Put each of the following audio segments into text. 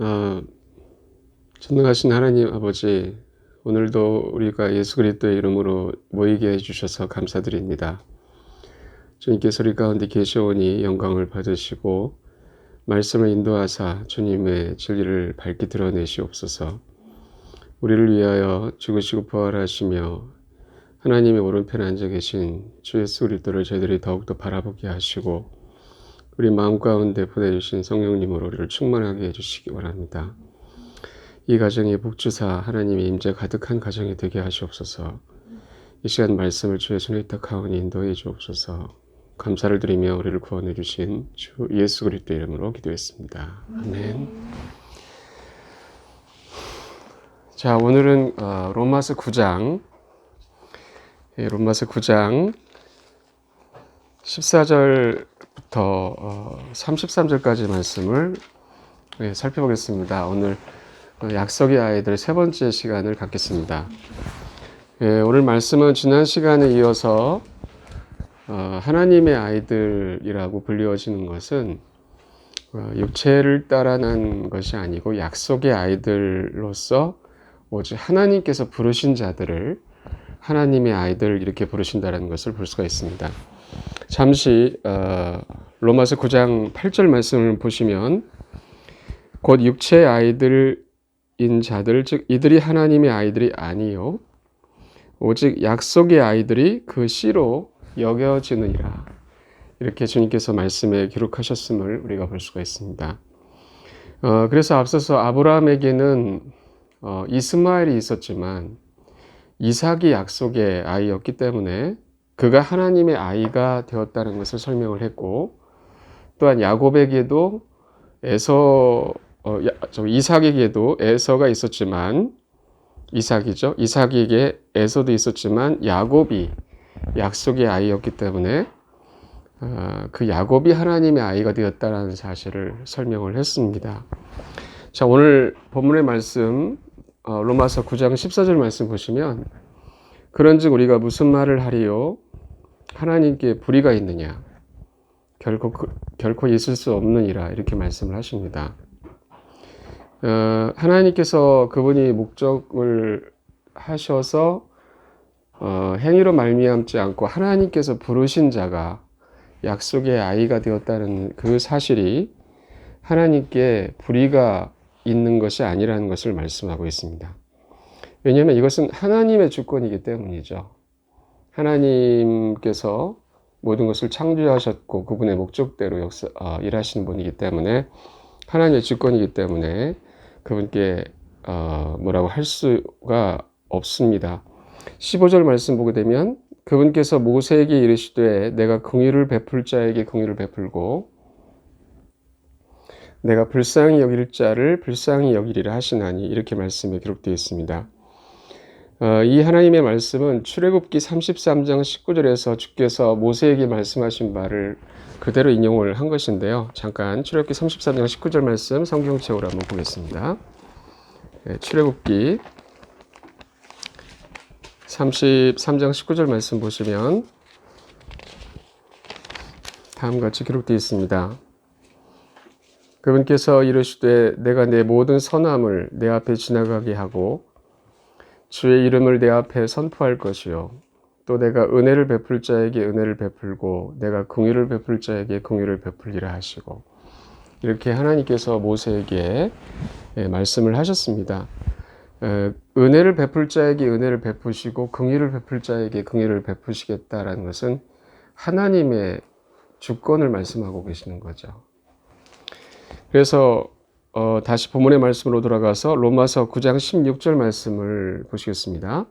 어, 전능하신 하나님 아버지, 오늘도 우리가 예수 그리스도의 이름으로 모이게 해주셔서 감사드립니다. 주님께서 우리 가운데 계시오니 영광을 받으시고 말씀을 인도하사 주님의 진리를 밝게 드러내시옵소서. 우리를 위하여 죽으시고 부활하시며 하나님의 오른편에 앉아 계신 주 예수 그리스도를 저희들이 더욱더 바라보게 하시고 우리 마음 가운데 보내주신 성령님으로 우리를 충만하게 해주시기 바랍니다. 이 가정에 복주사 하나님의 임재 가득한 가정이 되게 하시옵소서. 이 시간 말씀을 주의 손에 의탁하오니 인도해 주옵소서. 감사를 드리며 우리를 구원해 주신 주 예수 그리스도 이름으로 기도했습니다. 아멘. 자, 오늘은 로마서 9장 14절부터 33절까지 말씀을 살펴보겠습니다. 오늘 약속의 아이들 세 번째 시간을 갖겠습니다. 오늘 말씀은 지난 시간에 이어서 하나님의 아이들이라고 불리워지는 것은 육체를 따라 난 것이 아니고 약속의 아이들로서 오직 하나님께서 부르신 자들을 하나님의 아이들 이렇게 부르신다는 것을 볼 수가 있습니다. 잠시 로마서 9장 8절 말씀을 보시면 곧 육체의 아이들인 자들 즉 이들이 하나님의 아이들이 아니요 오직 약속의 아이들이 그 씨로 여겨지느니라 이렇게 주님께서 말씀에 기록하셨음을 우리가 볼 수가 있습니다. 그래서 앞서서 아브라함에게는 이스마엘이 있었지만 이삭이 약속의 아이였기 때문에 그가 하나님의 아이가 되었다는 것을 설명을 했고 또한 야곱에게도 이삭에게도 에서가 있었지만 이삭에게 에서도 있었지만 야곱이 약속의 아이였기 때문에 그 야곱이 하나님의 아이가 되었다는 사실을 설명을 했습니다. 자, 오늘 본문의 말씀 로마서 9장 14절 말씀 보시면 그런즉 우리가 무슨 말을 하리요? 하나님께 불의가 있느냐? 결코 있을 수 없느니라 이렇게 말씀을 하십니다. 하나님께서 그분이 목적을 하셔서 행위로 말미암지 않고 하나님께서 부르신 자가 약속의 아이가 되었다는 그 사실이 하나님께 불의가 있는 것이 아니라는 것을 말씀하고 있습니다. 왜냐하면 이것은 하나님의 주권이기 때문이죠. 하나님께서 모든 것을 창조하셨고 그분의 목적대로 일하시는 분이기 때문에 하나님의 주권이기 때문에 그분께 뭐라고 할 수가 없습니다. 15절 말씀 보게 되면 그분께서 모세에게 이르시되 내가 긍휼을 베풀 자에게 긍휼을 베풀고 내가 불쌍히 여길 자를 불쌍히 여기리라 하시나니 이렇게 말씀에 기록되어 있습니다. 이 하나님의 말씀은 출애굽기 33장 19절에서 주께서 모세에게 말씀하신 바를 그대로 인용을 한 것인데요. 잠깐 출애굽기 33장 19절 말씀 성경책으로 한번 보겠습니다. 출애굽기 33장 19절 말씀 보시면 다음과 같이 기록되어 있습니다. 그분께서 이르시되 내가 내 모든 선함을 내 앞에 지나가게 하고 주의 이름을 내 앞에 선포할 것이요 또 내가 은혜를 베풀 자에게 은혜를 베풀고 내가 긍휼을 베풀 자에게 긍휼을 베풀리라 하시고 이렇게 하나님께서 모세에게 말씀을 하셨습니다. 은혜를 베풀 자에게 은혜를 베푸시고 긍휼을 베풀 자에게 긍휼을 베푸시겠다라는 것은 하나님의 주권을 말씀하고 계시는 거죠. 그래서 다시 본문의 말씀으로 돌아가서 로마서 9장 16절 말씀을 보시겠습니다.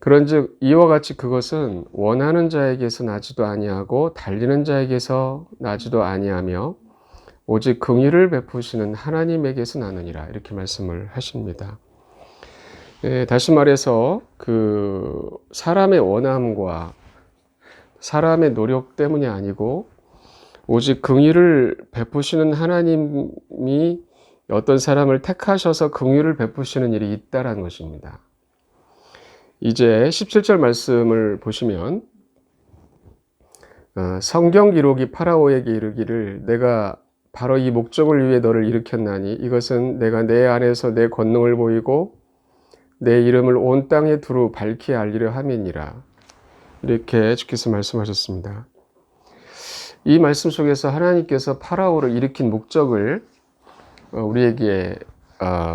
그런즉 이와 같이 그것은 원하는 자에게서 나지도 아니하고 달리는 자에게서 나지도 아니하며 오직 긍휼을 베푸시는 하나님에게서 나느니라 이렇게 말씀을 하십니다. 다시 말해서 그 사람의 원함과 사람의 노력 때문이 아니고 오직 긍휼을 베푸시는 하나님이 어떤 사람을 택하셔서 긍휼을 베푸시는 일이 있다라는 것입니다. 이제 17절 말씀을 보시면 성경 기록이 파라오에게 이르기를 내가 바로 이 목적을 위해 너를 일으켰나니 이것은 내가 내 안에서 내 권능을 보이고 내 이름을 온 땅에 두루 밝히 알리려 함이니라. 이렇게 주께서 말씀하셨습니다. 이 말씀 속에서 하나님께서 파라오를 일으킨 목적을 우리에게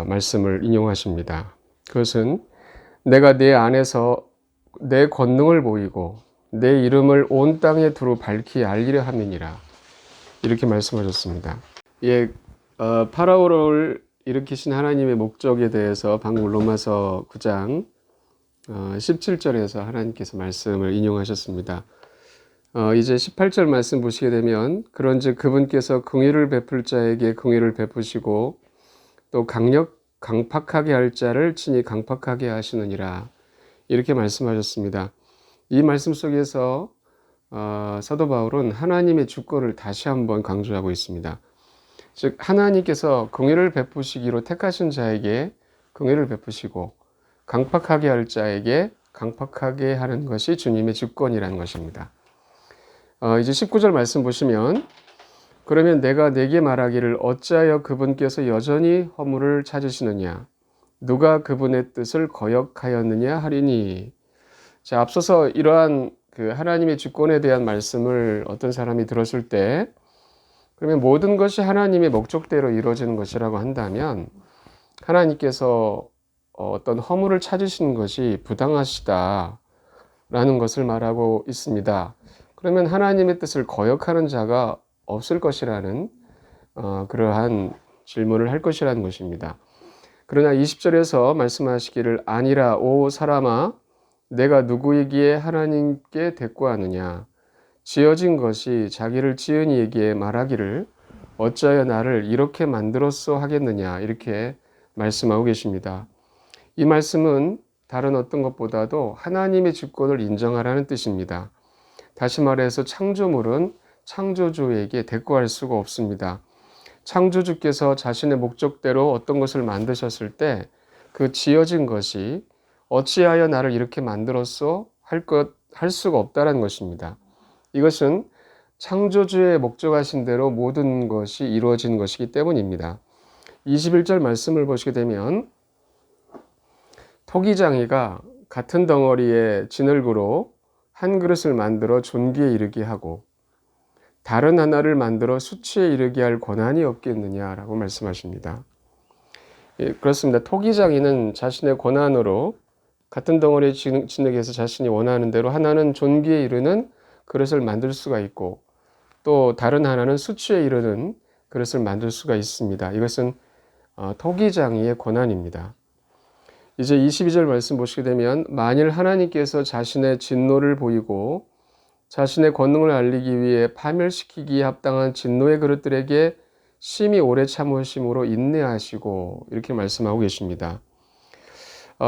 말씀을 인용하십니다. 그것은 내가 내 안에서 내 권능을 보이고 내 이름을 온 땅에 두루 밝히 알리려 함이니라. 이렇게 말씀하셨습니다. 예, 파라오를 일으키신 하나님의 목적에 대해서 방금 로마서 9장 17절에서 하나님께서 말씀을 인용하셨습니다. 이제 18절 말씀 보시게 되면 그런즉 그분께서 긍휼을 베풀 자에게 긍휼을 베푸시고 또 강팍하게 할 자를 친히 강팍하게 하시느니라. 이렇게 말씀하셨습니다. 이 말씀 속에서 사도 바울은 하나님의 주권을 다시 한번 강조하고 있습니다. 즉 하나님께서 긍휼을 베푸시기로 택하신 자에게 긍휼을 베푸시고 강팍하게 할 자에게 강팍하게 하는 것이 주님의 주권이라는 것입니다. 이제 19절 말씀 보시면 그러면 내가 내게 말하기를 어찌하여 그분께서 여전히 허물을 찾으시느냐 누가 그분의 뜻을 거역하였느냐 하리니. 자, 앞서서 이러한 그 하나님의 주권에 대한 말씀을 어떤 사람이 들었을 때 그러면 모든 것이 하나님의 목적대로 이루어지는 것이라고 한다면 하나님께서 어떤 허물을 찾으시는 것이 부당하시다라는 것을 말하고 있습니다. 그러면 하나님의 뜻을 거역하는 자가 없을 것이라는 그러한 질문을 할 것이라는 것입니다. 그러나 20절에서 말씀하시기를 아니라 오 사람아 내가 누구이기에 하나님께 대꾸하느냐 지어진 것이 자기를 지은 이에게 말하기를 어찌하여 나를 이렇게 만들었소 하겠느냐 이렇게 말씀하고 계십니다. 이 말씀은 다른 어떤 것보다도 하나님의 주권을 인정하라는 뜻입니다. 다시 말해서 창조물은 창조주에게 대꾸할 수가 없습니다. 창조주께서 자신의 목적대로 어떤 것을 만드셨을 때 그 지어진 것이 어찌하여 나를 이렇게 만들었소 할 수가 없다는 것입니다. 이것은 창조주의 목적하신 대로 모든 것이 이루어진 것이기 때문입니다. 21절 말씀을 보시게 되면 토기장이가 같은 덩어리에 진흙으로 한 그릇을 만들어 존귀에 이르게 하고 다른 하나를 만들어 수치에 이르게 할 권한이 없겠느냐라고 말씀하십니다. 예, 그렇습니다. 토기장이는 자신의 권한으로 같은 덩어리의 진흙에서 자신이 원하는 대로 하나는 존귀에 이르는 그릇을 만들 수가 있고 또 다른 하나는 수치에 이르는 그릇을 만들 수가 있습니다. 이것은 토기장이의 권한입니다. 이제 22절 말씀 보시게 되면 만일 하나님께서 자신의 진노를 보이고 자신의 권능을 알리기 위해 파멸시키기에 합당한 진노의 그릇들에게 심히 오래 참으심으로 인내하시고 이렇게 말씀하고 계십니다.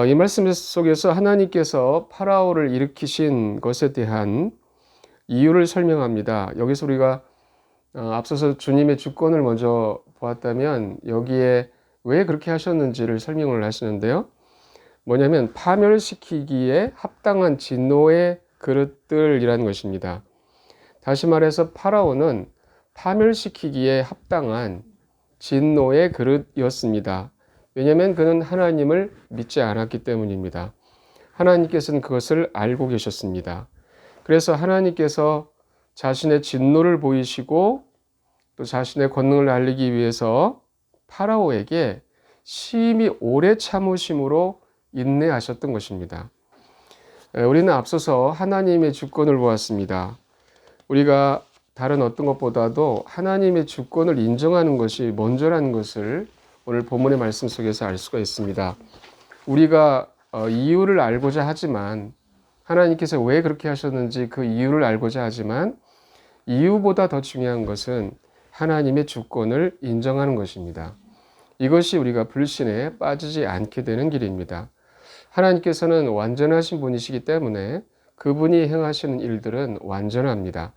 이 말씀 속에서 하나님께서 파라오를 일으키신 것에 대한 이유를 설명합니다. 여기서 우리가 앞서서 주님의 주권을 먼저 보았다면 여기에 왜 그렇게 하셨는지를 설명을 하시는데요. 뭐냐면 파멸시키기에 합당한 진노의 그릇들이라는 것입니다. 다시 말해서 파라오는 파멸시키기에 합당한 진노의 그릇이었습니다. 왜냐하면 그는 하나님을 믿지 않았기 때문입니다. 하나님께서는 그것을 알고 계셨습니다. 그래서 하나님께서 자신의 진노를 보이시고 또 자신의 권능을 알리기 위해서 파라오에게 심히 오래 참으심으로 인내하셨던 것입니다. 우리는 앞서서 하나님의 주권을 보았습니다. 우리가 다른 어떤 것보다도 하나님의 주권을 인정하는 것이 먼저라는 것을 오늘 본문의 말씀 속에서 알 수가 있습니다. 우리가 이유를 알고자 하지만 하나님께서 왜 그렇게 하셨는지 그 이유를 알고자 하지만 이유보다 더 중요한 것은 하나님의 주권을 인정하는 것입니다. 이것이 우리가 불신에 빠지지 않게 되는 길입니다. 하나님께서는 완전하신 분이시기 때문에 그분이 행하시는 일들은 완전합니다.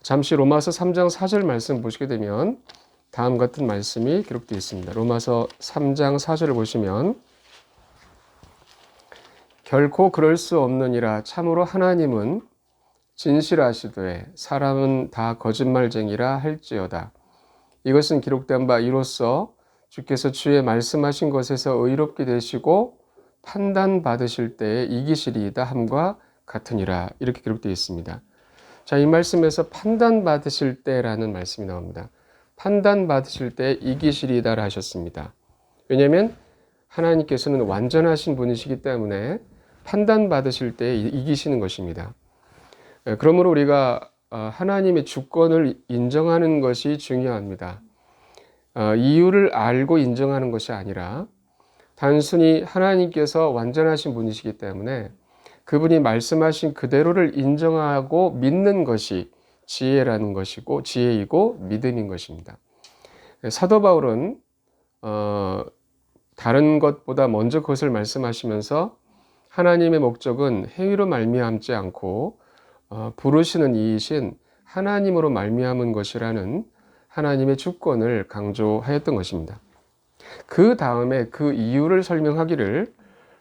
잠시 로마서 3장 4절 말씀 보시게 되면 다음 같은 말씀이 기록되어 있습니다. 로마서 3장 4절을 보시면 결코 그럴 수 없느니라 참으로 하나님은 진실하시되 사람은 다 거짓말쟁이라 할지어다. 이것은 기록된 바 이로써 주께서 주의 말씀하신 것에서 의롭게 되시고 판단받으실 때에 이기시리이다 함과 같으니라. 이렇게 기록되어 있습니다. 자, 이 말씀에서 판단받으실 때라는 말씀이 나옵니다. 판단받으실 때 이기시리이다라 하셨습니다. 왜냐하면 하나님께서는 완전하신 분이시기 때문에 판단받으실 때 이기시는 것입니다. 그러므로 우리가 하나님의 주권을 인정하는 것이 중요합니다. 이유를 알고 인정하는 것이 아니라 단순히 하나님께서 완전하신 분이시기 때문에 그분이 말씀하신 그대로를 인정하고 믿는 것이 지혜라는 것이고 지혜이고 믿음인 것입니다. 사도 바울은 다른 것보다 먼저 그것을 말씀하시면서 하나님의 목적은 행위로 말미암지 않고 부르시는 이이신 하나님으로 말미암은 것이라는 하나님의 주권을 강조하였던 것입니다. 그 다음에 그 이유를 설명하기를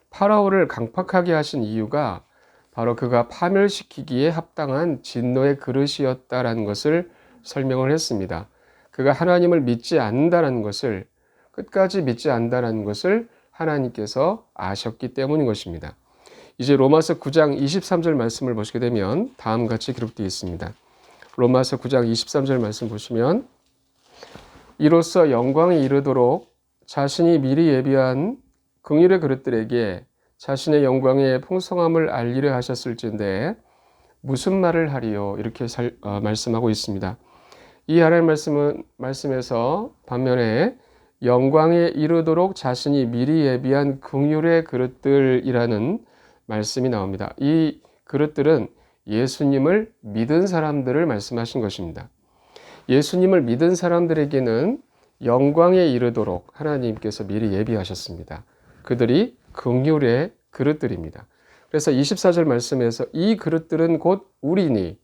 파라오를 강팍하게 하신 이유가 바로 그가 파멸시키기에 합당한 진노의 그릇이었다라는 것을 설명을 했습니다. 그가 하나님을 믿지 않는다라는 것을 끝까지 믿지 않는다라는 것을 하나님께서 아셨기 때문인 것입니다. 이제 로마서 9장 23절 말씀을 보시게 되면 다음과 같이 기록되어 있습니다. 로마서 9장 23절 말씀 보시면 이로써 영광에 이르도록 자신이 미리 예비한 긍휼의 그릇들에게 자신의 영광의 풍성함을 알리려 하셨을진데 무슨 말을 하리요? 이렇게 말씀하고 있습니다. 이 하나님 말씀에서 반면에 영광에 이르도록 자신이 미리 예비한 긍휼의 그릇들이라는 말씀이 나옵니다. 이 그릇들은 예수님을 믿은 사람들을 말씀하신 것입니다. 예수님을 믿은 사람들에게는 영광에 이르도록 하나님께서 미리 예비하셨습니다. 그들이 긍휼의 그릇들입니다. 그래서 24절 말씀에서 이 그릇들은 곧 우리니,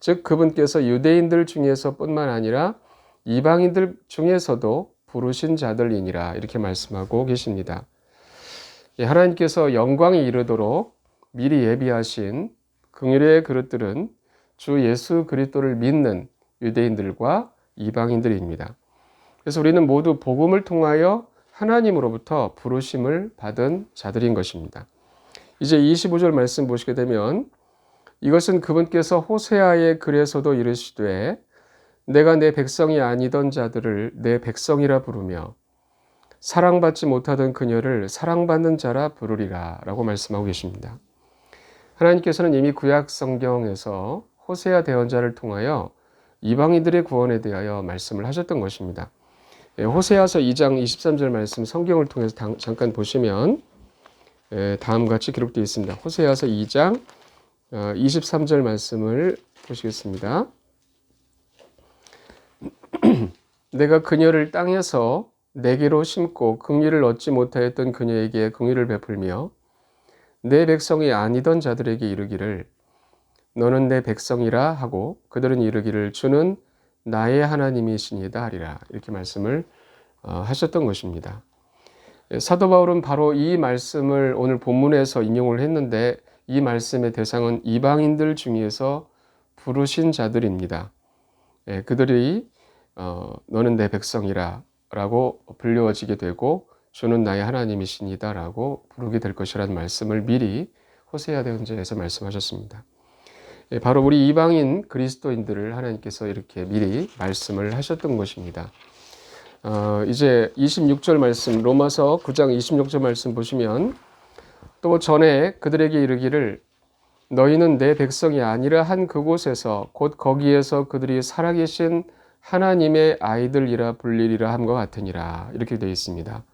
즉 그분께서 유대인들 중에서 뿐만 아니라 이방인들 중에서도 부르신 자들이니라 이렇게 말씀하고 계십니다. 하나님께서 영광에 이르도록 미리 예비하신 긍휼의 그릇들은 주 예수 그리스도를 믿는 유대인들과 이방인들입니다. 그래서 우리는 모두 복음을 통하여 하나님으로부터 부르심을 받은 자들인 것입니다. 이제 25절 말씀 보시게 되면 이것은 그분께서 호세아의 글에서도 이르시되 내가 내 백성이 아니던 자들을 내 백성이라 부르며 사랑받지 못하던 그녀를 사랑받는 자라 부르리라 라고 말씀하고 계십니다. 하나님께서는 이미 구약 성경에서 호세아 대언자를 통하여 이방인들의 구원에 대하여 말씀을 하셨던 것입니다. 호세아서 2장 23절 말씀 성경을 통해서 잠깐 보시면 다음과 같이 기록되어 있습니다. 호세아서 2장 23절 말씀을 보시겠습니다. 내가 그녀를 땅에서 내게로 심고 긍휼을 얻지 못하였던 그녀에게 긍휼을 베풀며 내 백성이 아니던 자들에게 이르기를 너는 내 백성이라 하고 그들은 이르기를 주는 나의 하나님이시니이다 하리라 이렇게 말씀을 하셨던 것입니다. 사도 바울은 바로 이 말씀을 오늘 본문에서 인용을 했는데 이 말씀의 대상은 이방인들 중에서 부르신 자들입니다. 그들이 너는 내 백성이라 라고 불려지게 되고 주는 나의 하나님이시니다 라고 부르게 될 것이라는 말씀을 미리 호세아 대언자에서 말씀하셨습니다. 바로 우리 이방인 그리스도인들을 하나님께서 이렇게 미리 말씀을 하셨던 것입니다. 이제 26절 말씀 로마서 9장 26절 말씀 보시면 또 전에 그들에게 이르기를 너희는 내 백성이 아니라 한 그곳에서 곧 거기에서 그들이 살아계신 하나님의 아이들이라 불리리라 함과 같으니라 이렇게 되어 있습니다.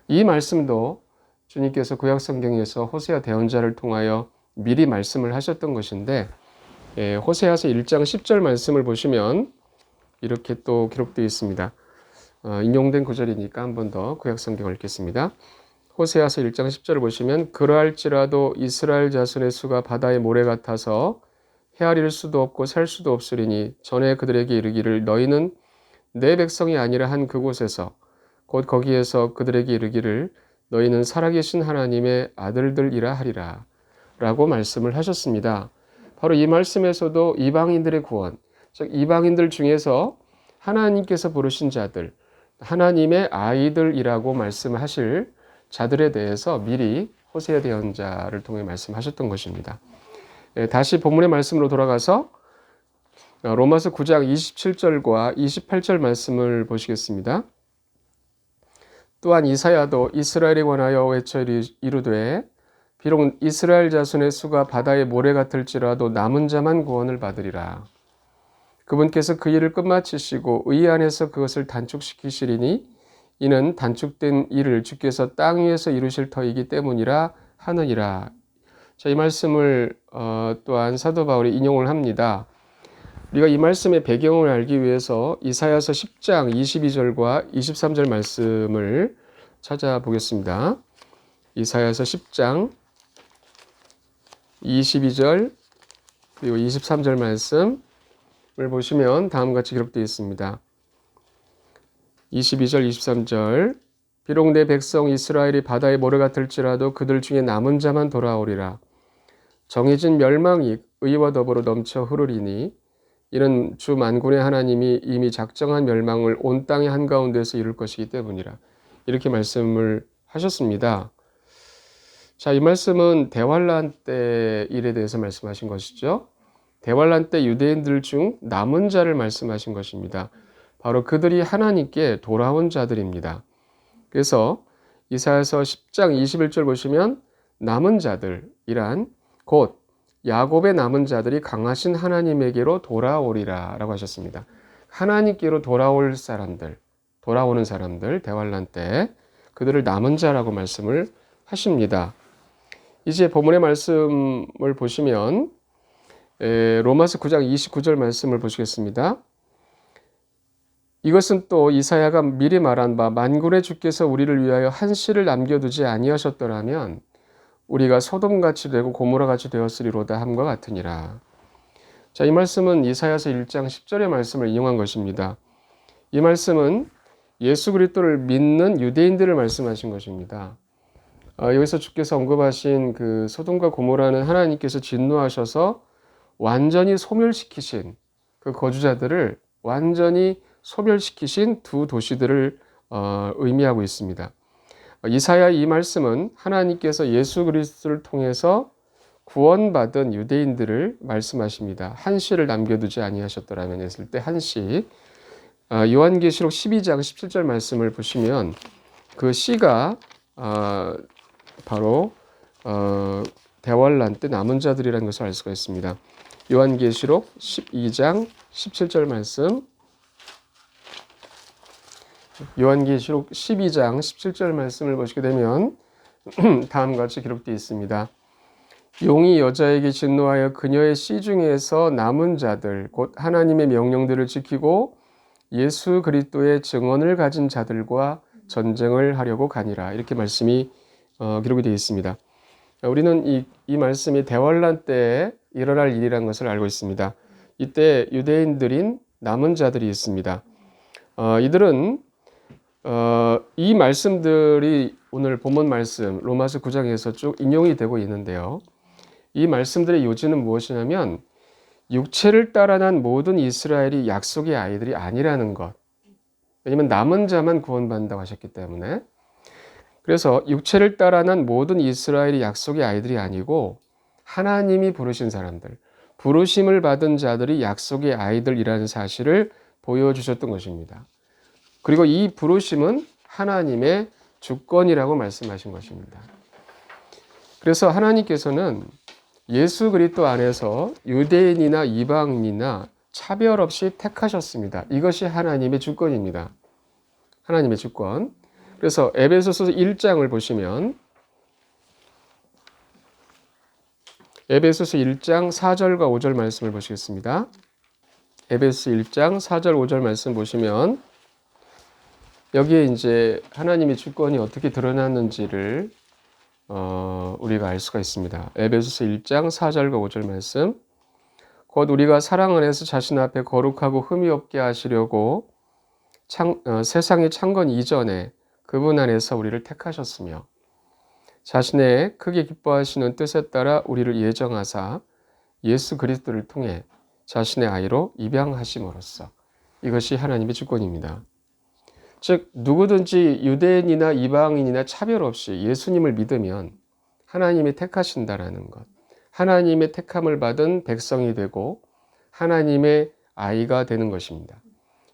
이 말씀도 주님께서 구약 성경에서 호세아 대언자를 통하여 미리 말씀을 하셨던 것인데 호세아서 1장 10절 말씀을 보시면 이렇게 또 기록되어 있습니다. 인용된 구절이니까 한 번 더 구약 성경을 읽겠습니다. 호세아서 1장 10절을 보시면 그러할지라도 이스라엘 자손의 수가 바다의 모래 같아서 헤아릴 수도 없고 셀 수도 없으리니 전에 그들에게 이르기를 너희는 내 백성이 아니라 한 그곳에서 곧 거기에서 그들에게 이르기를 너희는 살아계신 하나님의 아들들이라 하리라 라고 말씀을 하셨습니다. 바로 이 말씀에서도 이방인들의 구원, 즉 이방인들 중에서 하나님께서 부르신 자들, 하나님의 아이들이라고 말씀하실 자들에 대해서 미리 호세아 대언자를 통해 말씀하셨던 것입니다. 다시 본문의 말씀으로 돌아가서 로마서 9장 27절과 28절 말씀을 보시겠습니다. 또한 이사야도 이스라엘에 관하여 외쳐 이르되 비록 이스라엘 자손의 수가 바다의 모래 같을지라도 남은 자만 구원을 받으리라. 그분께서 그 일을 끝마치시고 의 안에서 그것을 단축시키시리니 이는 단축된 일을 주께서 땅 위에서 이루실 터이기 때문이라 하느니라. 자, 이 말씀을 또한 사도 바울이 인용을 합니다. 우리가 이 말씀의 배경을 알기 위해서 이사야서 10장 22절과 23절 말씀을 찾아보겠습니다. 이사야서 10장 22절 그리고 23절 말씀을 보시면 다음과 같이 기록되어 있습니다. 22절 23절 비록 내 백성 이스라엘이 바다의 모래 같을지라도 그들 중에 남은 자만 돌아오리라. 정해진 멸망이 의와 더불어 넘쳐 흐르리니 이는 주 만군의 하나님이 이미 작정한 멸망을 온 땅의 한가운데서 이룰 것이기 때문이라. 이렇게 말씀을 하셨습니다. 자, 이 말씀은 대환란 때 일에 대해서 말씀하신 것이죠. 대환란 때 유대인들 중 남은 자를 말씀하신 것입니다. 바로 그들이 하나님께 돌아온 자들입니다. 그래서 이사야서 10장 21절 보시면 남은 자들이란 곧 야곱의 남은 자들이 강하신 하나님에게로 돌아오리라 라고 하셨습니다. 하나님께로 돌아올 사람들, 돌아오는 사람들, 대환란 때 그들을 남은 자라고 말씀을 하십니다. 이제 본문의 말씀을 보시면 로마서 9장 29절 말씀을 보시겠습니다. 이것은 또 이사야가 미리 말한 바 만군의 주께서 우리를 위하여 한 씨를 남겨두지 아니하셨더라면 우리가 소돔같이 되고 고모라같이 되었으리로다 함과 같으니라. 자, 이 말씀은 이사야서 1장 10절의 말씀을 인용한 것입니다. 이 말씀은 예수 그리스도를 믿는 유대인들을 말씀하신 것입니다. 여기서 주께서 언급하신 그 소돔과 고모라는 하나님께서 진노하셔서 완전히 소멸시키신 그 거주자들을 완전히 소멸시키신 두 도시들을 의미하고 있습니다. 이사야의 이 말씀은 하나님께서 예수 그리스도를 통해서 구원받은 유대인들을 말씀하십니다. 한 씨를 남겨두지 아니하셨더라면 했을 때 한 씨. 요한계시록 12장 17절 말씀을 보시면 그 씨가 바로 대환란 때 남은 자들이라는 것을 알 수가 있습니다. 요한계시록 12장 17절 말씀, 요한계시록 12장 17절 말씀을 보시게 되면 다음과 같이 기록되어 있습니다. 용이 여자에게 진노하여 그녀의 씨 중에서 남은 자들 곧 하나님의 명령들을 지키고 예수 그리스도의 증언을 가진 자들과 전쟁을 하려고 가니라. 이렇게 말씀이 기록이 되어 있습니다. 우리는 이 말씀이 대환란 때에 일어날 일이라는 것을 알고 있습니다. 이때 유대인들인 남은 자들이 있습니다. 이들은 이 말씀들이 오늘 본문 말씀 로마서 9장에서 쭉 인용이 되고 있는데요. 이 말씀들의 요지는 무엇이냐면 육체를 따라 난 모든 이스라엘이 약속의 아이들이 아니라는 것. 왜냐하면 남은 자만 구원받는다고 하셨기 때문에. 그래서 육체를 따라 난 모든 이스라엘이 약속의 아이들이 아니고 하나님이 부르신 사람들, 부르심을 받은 자들이 약속의 아이들이라는 사실을 보여주셨던 것입니다. 그리고 이 부르심은 하나님의 주권이라고 말씀하신 것입니다. 그래서 하나님께서는 예수 그리스도 안에서 유대인이나 이방인이나 차별 없이 택하셨습니다. 이것이 하나님의 주권입니다. 하나님의 주권. 그래서 에베소서 1장을 보시면 에베소서 1장 4절과 5절 말씀을 보시겠습니다. 에베소서 1장 4절 5절 말씀 보시면 여기에 이제 하나님의 주권이 어떻게 드러났는지를 우리가 알 수가 있습니다. 에베소서 1장 4절과 5절 말씀. 곧 우리가 사랑 안에서 자신 앞에 거룩하고 흠이 없게 하시려고 세상의 창건 이전에 그분 안에서 우리를 택하셨으며 자신의 크게 기뻐하시는 뜻에 따라 우리를 예정하사 예수 그리스도를 통해 자신의 아이로 입양하심으로써 이것이 하나님의 주권입니다. 즉 누구든지 유대인이나 이방인이나 차별 없이 예수님을 믿으면 하나님이 택하신다라는 것, 하나님의 택함을 받은 백성이 되고 하나님의 아이가 되는 것입니다.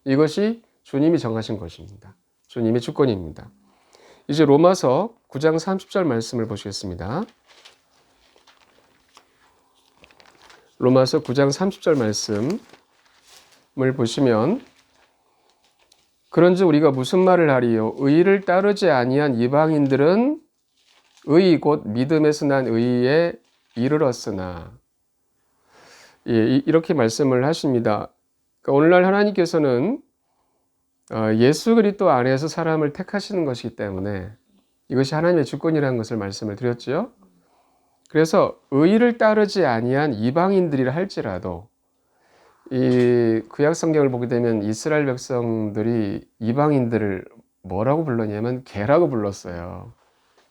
이것이 주님이 정하신 것입니다. 주님의 주권입니다. 이제 로마서 9장 30절 말씀을 보시겠습니다. 로마서 9장 30절 말씀을 보시면 그런즉 우리가 무슨 말을 하리요? 의를 따르지 아니한 이방인들은 의 곧 믿음에서 난 의에 이르렀으나, 이렇게 말씀을 하십니다. 그러니까 오늘날 하나님께서는 예수 그리스도 안에서 사람을 택하시는 것이기 때문에 이것이 하나님의 주권이라는 것을 말씀을 드렸죠. 그래서 의를 따르지 아니한 이방인들이라 할지라도 이 구약 성경을 보게 되면 이스라엘 백성들이 이방인들을 뭐라고 불렀냐면 개라고 불렀어요.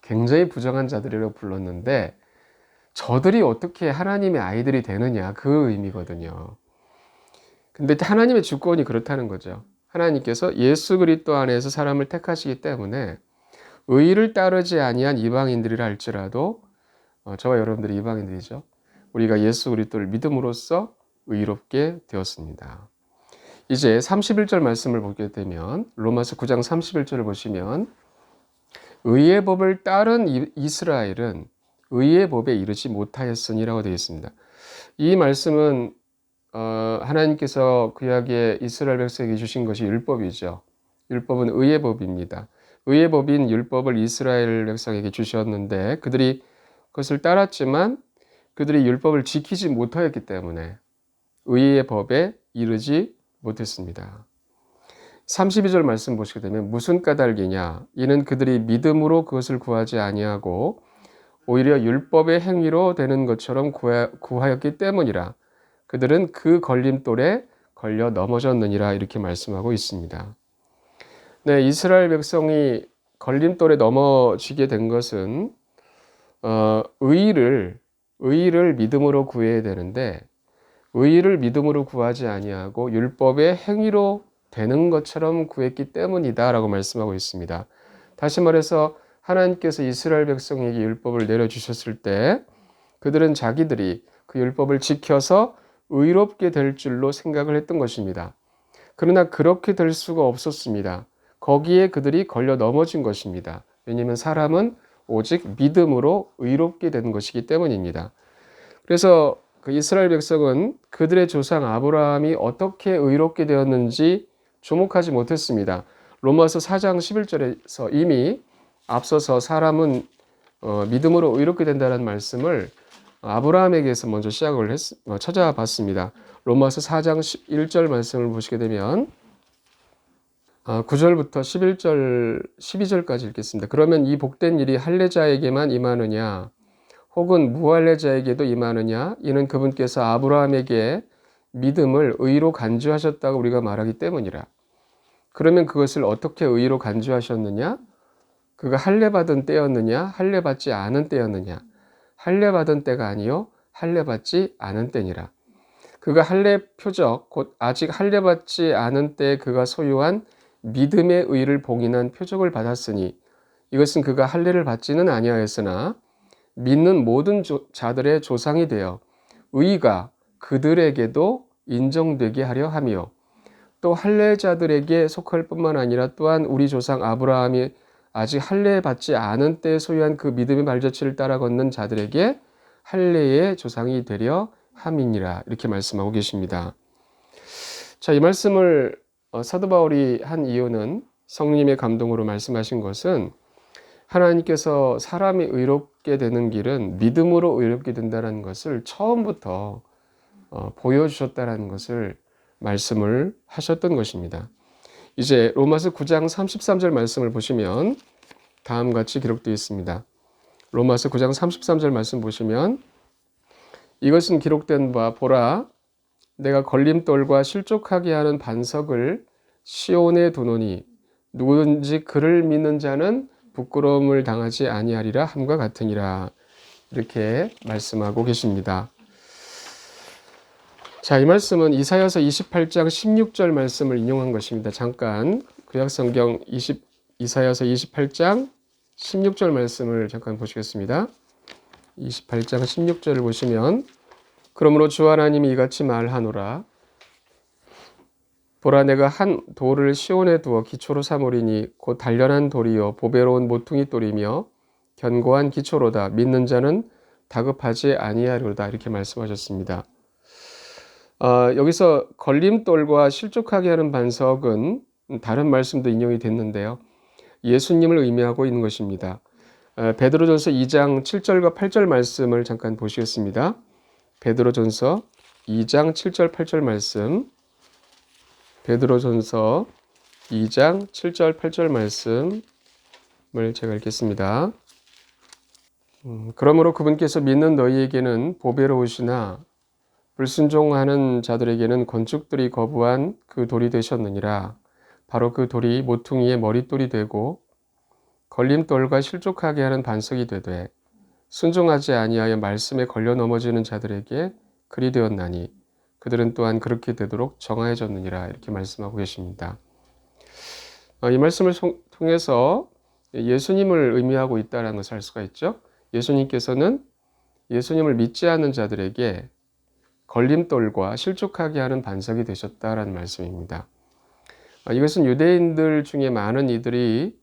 굉장히 부정한 자들이라고 불렀는데 저들이 어떻게 하나님의 아이들이 되느냐, 그 의미거든요. 근데 하나님의 주권이 그렇다는 거죠. 하나님께서 예수 그리스도 안에서 사람을 택하시기 때문에 의를 따르지 아니한 이방인들이라 할지라도 저와 여러분들이 이방인들이죠. 우리가 예수 그리스도를 믿음으로써 의롭게 되었습니다. 이제 31절 말씀을 보게 되면 로마서 9장 31절을 보시면 의의 법을 따른 이스라엘은 의의 법에 이르지 못하였으니라고 되어 있습니다. 이 말씀은 하나님께서 구약에 이스라엘 백성에게 주신 것이 율법이죠. 율법은 의의 법입니다. 의의 법인 율법을 이스라엘 백성에게 주셨는데 그들이 그것을 따랐지만 그들이 율법을 지키지 못하였기 때문에 의의 법에 이르지 못했습니다. 32절 말씀 보시게 되면 무슨 까닭이냐? 이는 그들이 믿음으로 그것을 구하지 아니하고 오히려 율법의 행위로 되는 것처럼 구하였기 때문이라. 그들은 그 걸림돌에 걸려 넘어졌느니라 이렇게 말씀하고 있습니다. 네, 이스라엘 백성이 걸림돌에 넘어지게 된 것은 의를 믿음으로 구해야 되는데 의를 믿음으로 구하지 아니하고 율법의 행위로 되는 것처럼 구했기 때문이다라고 말씀하고 있습니다. 다시 말해서 하나님께서 이스라엘 백성에게 율법을 내려주셨을 때 그들은 자기들이 그 율법을 지켜서 의롭게 될 줄로 생각을 했던 것입니다. 그러나 그렇게 될 수가 없었습니다. 거기에 그들이 걸려 넘어진 것입니다. 왜냐하면 사람은 오직 믿음으로 의롭게 된 것이기 때문입니다. 그래서 그 이스라엘 백성은 그들의 조상 아브라함이 어떻게 의롭게 되었는지 주목하지 못했습니다. 로마서 4장 11절에서 이미 앞서서 사람은 믿음으로 의롭게 된다는 말씀을 아브라함에게서 먼저 시작을 찾아봤습니다. 로마서 4장 1절 말씀을 보시게 되면 9절부터 11절, 12절까지 읽겠습니다. 그러면 이 복된 일이 할례자에게만 임하느냐 혹은 무할례자에게도 임하느냐 이는 그분께서 아브라함에게 믿음을 의로 간주하셨다고 우리가 말하기 때문이라. 그러면 그것을 어떻게 의로 간주하셨느냐? 그가 할례받은 때였느냐? 할례받지 않은 때였느냐? 할례받은 때가 아니요 할례받지 않은 때니라. 그가 할례 표적 곧 아직 할례받지 않은 때에 그가 소유한 믿음의 의를 봉인한 표적을 받았으니 이것은 그가 할례를 받지는 아니하였으나 믿는 모든 자들의 조상이 되어 의가 그들에게도 인정되게 하려 하며 또 할례자들에게 속할 뿐만 아니라 또한 우리 조상 아브라함이 아직 할례 받지 않은 때에 소유한 그 믿음의 발자취를 따라 걷는 자들에게 할례의 조상이 되려 함이니라 이렇게 말씀하고 계십니다. 자, 이 말씀을 사도 바울이 한 이유는 성령님의 감동으로 말씀하신 것은 하나님께서 사람이 의롭게 되는 길은 믿음으로 의롭게 된다는 것을 처음부터 보여주셨다는 것을 말씀을 하셨던 것입니다. 이제 로마서 9장 33절 말씀을 보시면 다음과 같이 기록되어 있습니다. 로마서 9장 33절 말씀 보시면 이것은 기록된 바 보라 내가 걸림돌과 실족하게 하는 반석을 시온에 두노니 누구든지 그를 믿는 자는 부끄러움을 당하지 아니하리라 함과 같으니라 이렇게 말씀하고 계십니다. 자, 이 말씀은 이사야서 28장 16절 말씀을 인용한 것입니다. 잠깐 구약성경 이사야서 28장 16절 말씀을 잠깐 보시겠습니다. 28장 16절을 보시면 그러므로 주 하나님이 이같이 말하노라. 보라, 내가 한 돌을 시온에 두어 기초로 삼으리니 곧 단련한 돌이요 보배로운 모퉁이 돌이며 견고한 기초로다. 믿는 자는 다급하지 아니하리로다. 이렇게 말씀하셨습니다. 여기서 걸림돌과 실족하게 하는 반석은 다른 말씀도 인용이 됐는데요. 예수님을 의미하고 있는 것입니다. 베드로전서 2장 7절과 8절 말씀을 잠깐 보시겠습니다. 베드로전서 2장 7절 8절 말씀, 베드로전서 2장 7절 8절 말씀을 제가 읽겠습니다. 그러므로 그분께서 믿는 너희에게는 보배로우시나 불순종하는 자들에게는 건축들이 거부한 그 돌이 되셨느니라. 바로 그 돌이 모퉁이의 머릿돌이 되고 걸림돌과 실족하게 하는 반석이 되되 순종하지 아니하여 말씀에 걸려 넘어지는 자들에게 그리 되었나니 그들은 또한 그렇게 되도록 정하여졌느니라. 이렇게 말씀하고 계십니다. 이 말씀을 통해서 예수님을 의미하고 있다는 것을 알 수가 있죠. 예수님께서는 예수님을 믿지 않는 자들에게 걸림돌과 실족하게 하는 반석이 되셨다라는 말씀입니다. 이것은 유대인들 중에 많은 이들이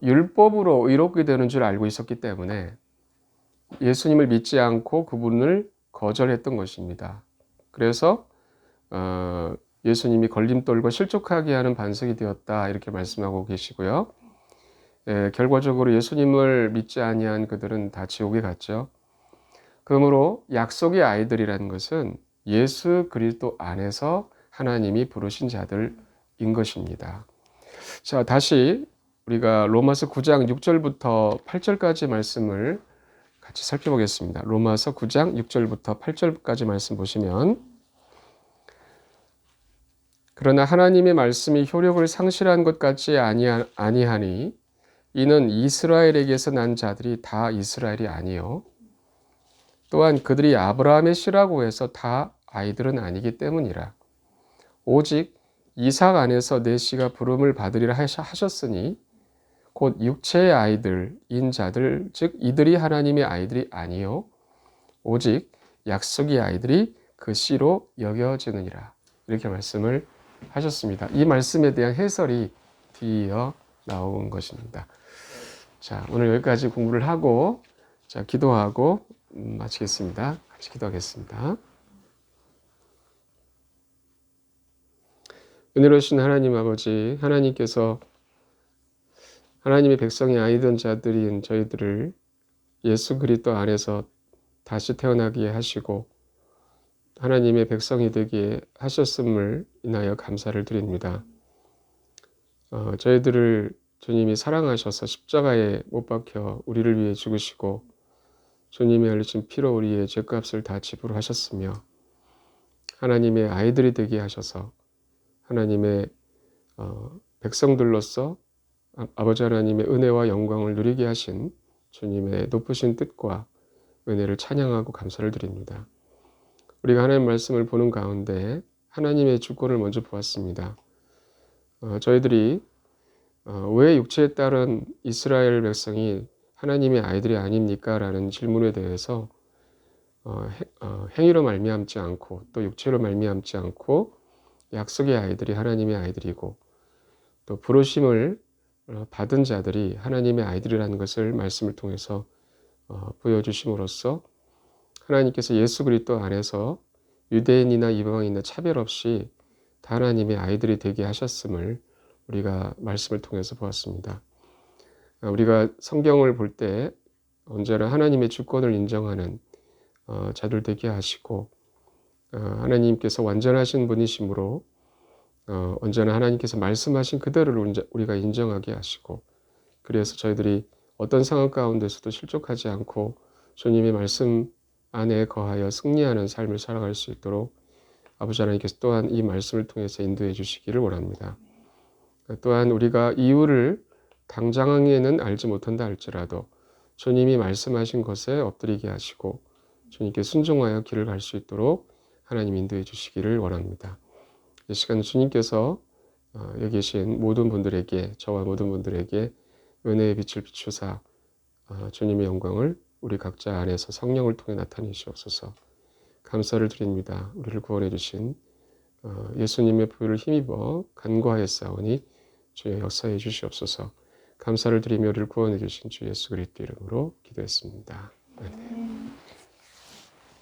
율법으로 의롭게 되는 줄 알고 있었기 때문에 예수님을 믿지 않고 그분을 거절했던 것입니다. 그래서 예수님이 걸림돌과 실족하게 하는 반석이 되었다 이렇게 말씀하고 계시고요. 결과적으로 예수님을 믿지 아니한 그들은 다 지옥에 갔죠. 그러므로 약속의 아이들이라는 것은 예수 그리스도 안에서 하나님이 부르신 자들인 것입니다. 자, 다시 우리가 로마서 9장 6절부터 8절까지 말씀을 같이 살펴보겠습니다. 로마서 9장 6절부터 8절까지 말씀 보시면 그러나 하나님의 말씀이 효력을 상실한 것 같지 아니하니 이는 이스라엘에게서 난 자들이 다 이스라엘이 아니요 또한 그들이 아브라함의 씨라고 해서 다 아이들은 아니기 때문이라. 오직 이삭 안에서 내 씨가 부름을 받으리라 하셨으니 곧 육체의 아이들인 자들 즉 이들이 하나님의 아이들이 아니요 오직 약속의 아이들이 그 씨로 여겨지느니라. 이렇게 말씀을 하셨습니다. 이 말씀에 대한 해설이 뒤이어 나온 것입니다. 자, 오늘 여기까지 공부를 하고 자, 기도하고 마치겠습니다. 같이 기도하겠습니다. 은혜로우신 하나님 아버지, 하나님께서 하나님의 백성의 아이던 자들인 저희들을 예수 그리스도 안에서 다시 태어나게 하시고 하나님의 백성이 되게 하셨음을 인하여 감사를 드립니다. 저희들을 주님이 사랑하셔서 십자가에 못 박혀 우리를 위해 죽으시고 주님의 흘리신 피로 우리의 죄값을 다 지불하셨으며 하나님의 아이들이 되게 하셔서 하나님의 백성들로서 아버지 하나님의 은혜와 영광을 누리게 하신 주님의 높으신 뜻과 은혜를 찬양하고 감사를 드립니다. 우리가 하나님 말씀을 보는 가운데 하나님의 주권을 먼저 보았습니다. 저희들이 왜 육체에 따른 이스라엘 백성이 하나님의 아이들이 아닙니까? 라는 질문에 대해서 행위로 말미암지 않고 또 육체로 말미암지 않고 약속의 아이들이 하나님의 아이들이고 또 부르심을 받은 자들이 하나님의 아이들이라는 것을 말씀을 통해서 보여주심으로써 하나님께서 예수 그리스도 안에서 유대인이나 이방인이나 차별 없이 다 하나님의 아이들이 되게 하셨음을 우리가 말씀을 통해서 보았습니다. 우리가 성경을 볼 때 언제나 하나님의 주권을 인정하는 자들 되게 하시고 하나님께서 완전하신 분이시므로 언제나 하나님께서 말씀하신 그대로를 우리가 인정하게 하시고 그래서 저희들이 어떤 상황 가운데서도 실족하지 않고 주님의 말씀 안에 거하여 승리하는 삶을 살아갈 수 있도록 아버지 하나님께서 또한 이 말씀을 통해서 인도해 주시기를 원합니다. 또한 우리가 이유를 당장에는 알지 못한다 할지라도 주님이 말씀하신 것에 엎드리게 하시고 주님께 순종하여 길을 갈 수 있도록 하나님 인도해 주시기를 원합니다. 이 시간 주님께서 여기 계신 모든 분들에게, 저와 모든 분들에게 은혜의 빛을 비추사 주님의 영광을 우리 각자 안에서 성령을 통해 나타내시옵소서. 감사를 드립니다. 우리를 구원해 주신 예수님의 보혈을 힘입어 간구하였사오니 주여 역사해 주시옵소서. 감사를 드리며 우리를 구원해 주신 주 예수 그리스도 이름으로 기도했습니다. 아멘.